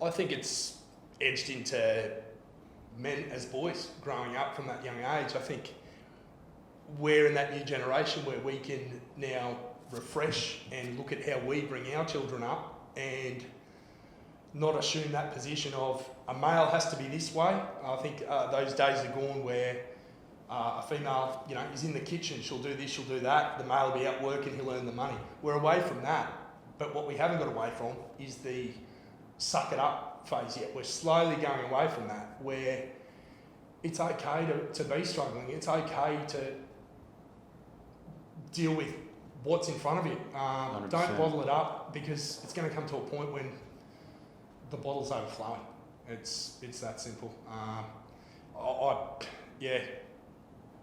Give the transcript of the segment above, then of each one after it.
I think it's edged into men as boys growing up from that young age. I think we're in that new generation where we can now refresh and look at how we bring our children up and not assume that position of a male has to be this way. I think those days are gone where a female, is in the kitchen, she'll do this, she'll do that, the male will be out working, he'll earn the money. We're away from that, but what we haven't got away from is the suck it up phase yet. We're slowly going away from that, where it's okay to be struggling, it's okay to deal with what's in front of you. Don't bottle it up, because it's going to come to a point when the bottle's overflowing. It's that simple.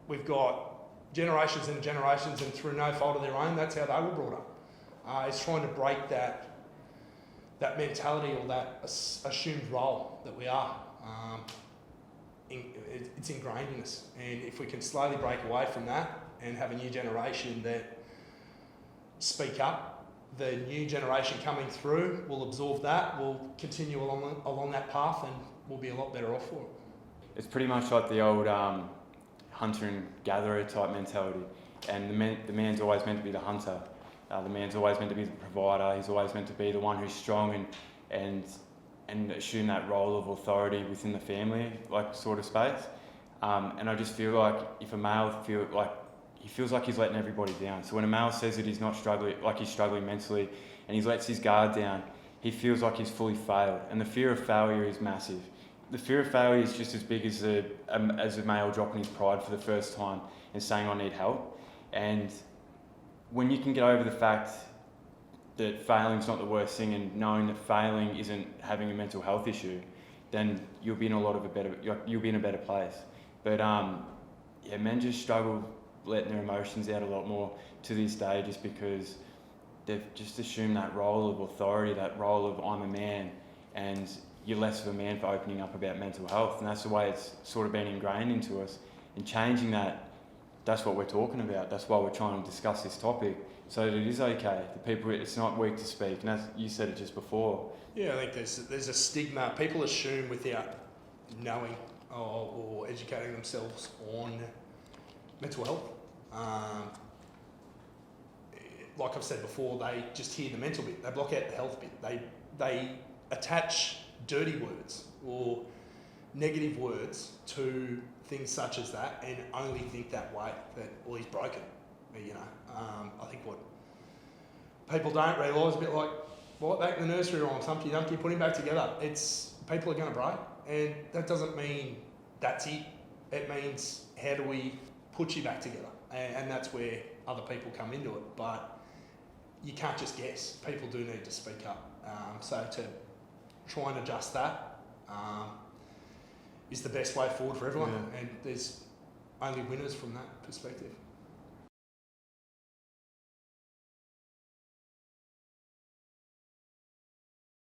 We've got generations and generations, and through no fault of their own, that's how they were brought up. It's trying to break that mentality or that assumed role that we are. It's ingrained in us, and if we can slowly break away from that and have a new generation that speak up, the new generation coming through will absorb that, will continue along that path, and we'll be a lot better off for it. It's pretty much like the old hunter and gatherer type mentality, and the man's always meant to be the hunter. The man's always meant to be the provider. He's always meant to be the one who's strong and assume that role of authority within the family, sort of space. And I just feel like if a male feels like he's letting everybody down. So when a male says that he's not struggling, like he's struggling mentally, and he lets his guard down, he feels like he's fully failed. And the fear of failure is massive. The fear of failure is just as big as a male dropping his pride for the first time and saying, I need help. And when you can get over the fact that failing's not the worst thing, and knowing that failing isn't having a mental health issue, then you'll be in a better place. But men just struggle letting their emotions out a lot more to this day, just because they've just assumed that role of authority, that role of I'm a man, and you're less of a man for opening up about mental health. And that's the way it's sort of been ingrained into us. And changing that, that's what we're talking about. That's why we're trying to discuss this topic, so that it is okay. The people, it's not weak to speak. And you said it just before. Yeah, I think there's a stigma. People assume without knowing or educating themselves on mental health. Like I've said before, they just hear the mental bit. They block out the health bit. They attach dirty words or negative words to things such as that, and only think that way, that, well, he's broken. I think what people don't realise, a bit like, back in the nursery rhymes, Humpty Dumpty, put him back together. People are going to break, and that doesn't mean that's it. It means, how do we put you back together? And that's where other people come into it. But you can't just guess. People do need to speak up. So to try and adjust that is the best way forward for everyone. Yeah. And there's only winners from that perspective.